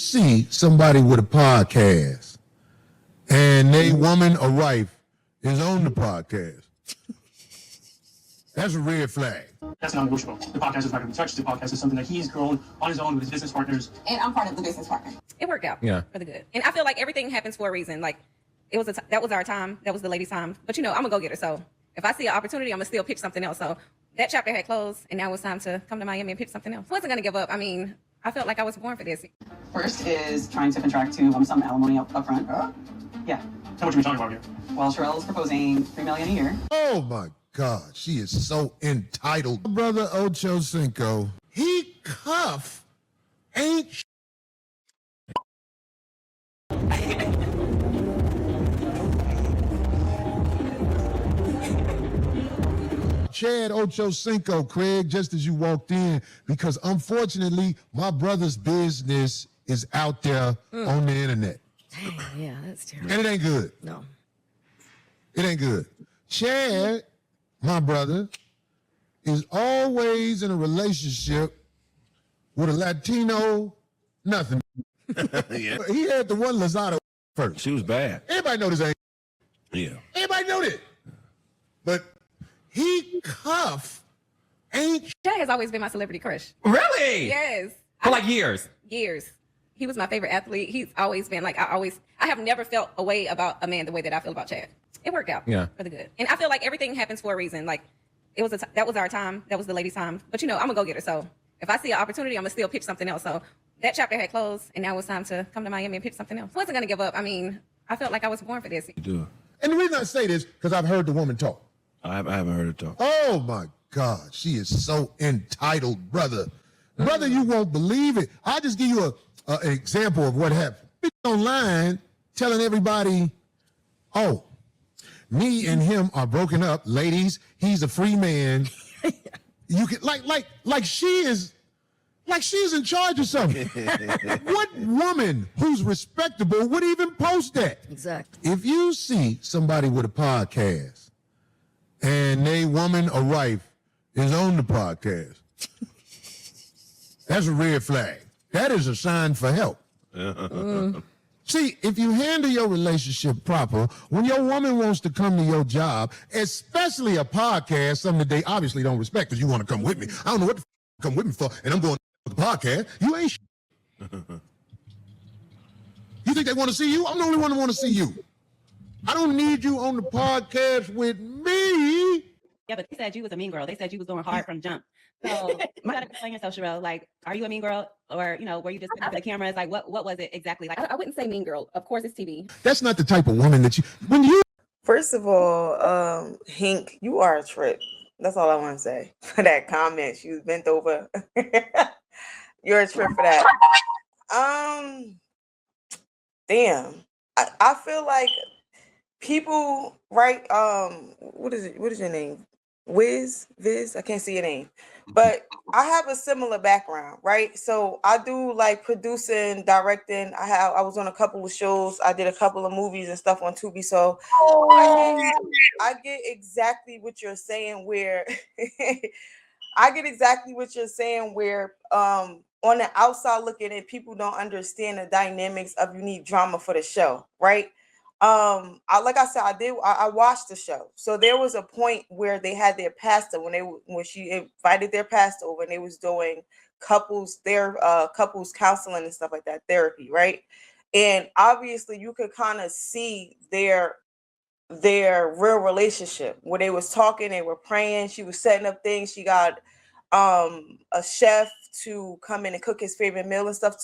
see somebody with a podcast and they woman or wife is on the podcast, that's a red flag. That's non-negotiable. The podcast is not going to be touched. The podcast is something that he's grown on his own with his business partners. And I'm part of the business partner. It worked out for the good. And I feel like everything happens for a reason. Like, that was our time. That was the lady's time. But, I'm going to go get her. So if I see an opportunity, I'm going to still pitch something else. So that chapter had closed, and now it's time to come to Miami and pitch something else. I wasn't going to give up. I mean, I felt like I was born for this. First is trying to contract to some alimony up front. Yeah. How much are we talking about here? Well, Sharelle is proposing $3 million a year. Oh, my God. She is so entitled. Brother Ochocinco, he cuff ain't Chad Ochocinco, Craig, just as you walked in, because unfortunately, my brother's business is out there on the internet. Dang, yeah, that's terrible. And it ain't good. No. It ain't good. Chad, my brother, is always in a relationship with a Latino nothing. Yeah. He had the one Rosado first. She was bad. Everybody know this ain't. Yeah. Everybody know that. But he cuff ain't. Chad has always been my celebrity crush. Really? Yes. For like years. Years. He was my favorite athlete. He's always been like, I have never felt a way about a man the way that I feel about Chad. It worked out for the good. And I feel like everything happens for a reason. Like, that was our time. That was the lady's time. But, I'm going to go get her. So if I see an opportunity, I'm going to still pitch something else. So that chapter had closed, and now it's time to come to Miami and pitch something else. I wasn't going to give up. I mean, I felt like I was born for this. You do. And the reason I say this, because I've heard the woman talk. I haven't heard her talk. Oh, my God. She is so entitled, brother. Brother, you won't believe it. I'll just give you an example of what happened. Online telling everybody, oh, me and him are broken up. Ladies, he's a free man. You can like she's in charge of something. What woman who's respectable would even post that? Exactly. If you see somebody with a podcast and they woman or wife is on the podcast, that's a red flag. That is a sign for help. See, if you handle your relationship proper, when your woman wants to come to your job, especially a podcast, something that they obviously don't respect because you want to come with me. I don't know what the come with me for, and I'm going to the podcast. You ain't You think they want to see you? I'm the only one that want to see you. I don't need you on the podcast with me. Yeah, but they said you was a mean girl. They said you was going hard from jump. So you gotta explain yourself, Sharelle. Like, are you a mean girl, or were you just putting up the cameras? Like, what was it exactly? Like, I wouldn't say mean girl. Of course, it's TV. That's not the type of woman that you. First of all, Hink, you are a trip. That's all I want to say for that comment. She was bent over. You're a trip for that. Damn. I feel like people, right? What is it? What is your name? Viz, I can't see your name, but I have a similar background, right? So I do like producing, directing. I was on a couple of shows. I did a couple of movies and stuff on Tubi. So I get exactly what you're saying. Where I get exactly what you're saying. Where on the outside looking in, people don't understand the dynamics of you need drama for the show, right? Like I said, I watched the show. So there was a point where they had their pastor when she invited their pastor over, and they was doing couples counseling and stuff like that, therapy, right? And obviously you could kind of see their real relationship where they was talking, they were praying, she was setting up things, she got a chef to come in and cook his favorite meal and stuff.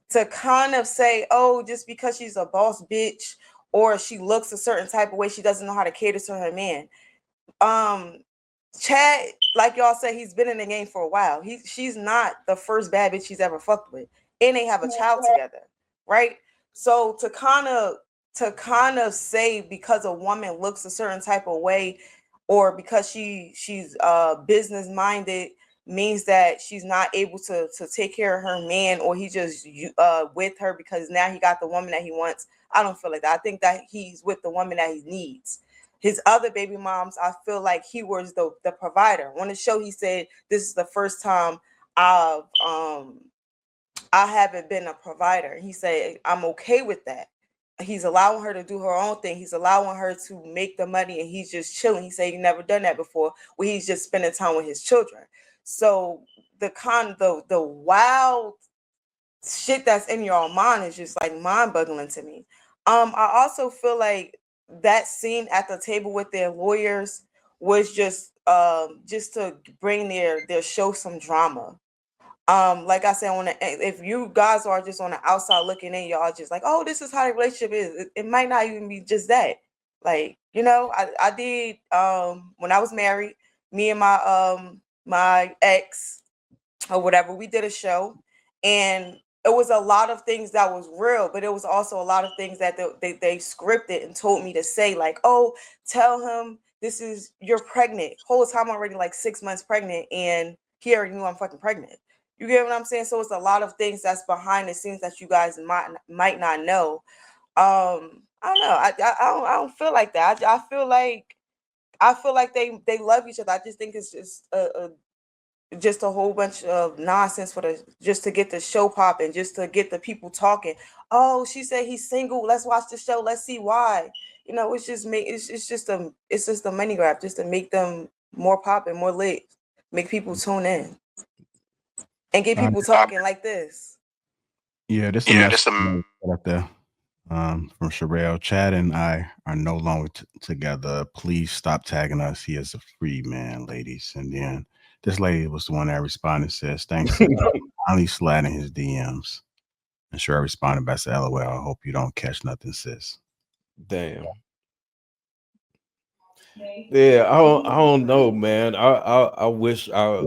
To kind of say, oh, just because she's a boss bitch or she looks a certain type of way, she doesn't know how to cater to her man. Chad, like y'all said, he's been in the game for a while. She's not the first bad bitch she's ever fucked with, and they have a child together, right? So to kind of say because a woman looks a certain type of way, or because she's business minded, means that she's not able to take care of her man, or he just with her because now he got the woman that he wants. I don't feel like that. I think that he's with the woman that he needs. His other baby moms, I feel like he was the provider. On the show, he said, this is the first time I've I haven't been a provider. He said, I'm okay with that. He's allowing her to do her own thing. He's allowing her to make the money, and he's just chilling. He said he never done that before, where he's just spending time with his children. So the wild shit that's in your mind is just like mind-boggling to me. I also feel like that scene at the table with their lawyers was just to bring their show some drama. Like I said, if you guys are just on the outside looking in, y'all just like, oh, this is how the relationship is. It might not even be just that. Like, I did when I was married, me and my ex or whatever, we did a show, and it was a lot of things that was real, but it was also a lot of things that they scripted and told me to say, like, oh, tell him you're pregnant. Whole time I'm already like 6 months pregnant, and he already knew I'm fucking pregnant. You get what I'm saying? So it's a lot of things that's behind the scenes that you guys might not know. I don't know. I don't feel like that. I feel like they love each other. I just think it's just a whole bunch of nonsense just to get the show popping, just to get the people talking. Oh, she said he's single. Let's watch the show. Let's see why. It's just a money grab, just to make them more popping, more lit, make people tune in, and get people talking like this. Yeah, this is up there. From Sharelle. Chad and I are no longer together. Please stop tagging us. He is a free man, ladies. And then this lady was the one that responded, says, thanks for finally sliding his DMs. And Sharelle responded by saying, LOL, I hope you don't catch nothing, sis. Damn. Yeah, I don't know, man. I wish I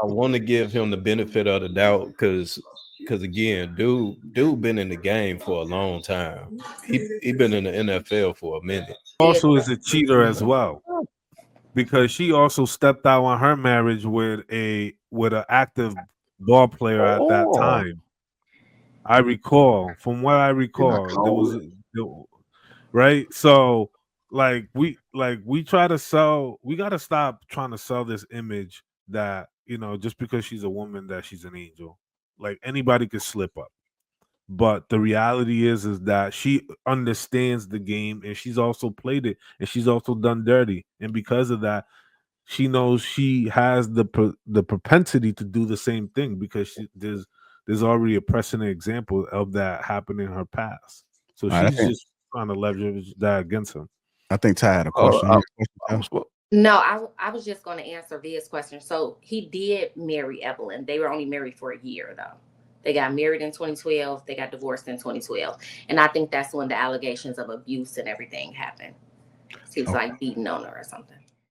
want to give him the benefit of the doubt, because again, dude been in the game for a long time. He been in the NFL for a minute. Also is a cheater as well, because she also stepped out on her marriage with an active ball player at that time. I recall, from what I recall, there was right. So we try to sell. We got to stop trying to sell this image that, just because she's a woman, that she's an angel. Like, anybody could slip up. But the reality is that she understands the game, and she's also played it, and she's also done dirty. And because of that, she knows she has the propensity to do the same thing, because there's already a precedent example of that happening in her past. So she's just trying to leverage that against him. I think Ty had a question. No, I was just going to answer Via's question. So he did marry Evelyn. They were only married for a year, though. They got married in 2012. They got divorced in 2012. And I think that's when the allegations of abuse and everything happened. He was like beating on her or something.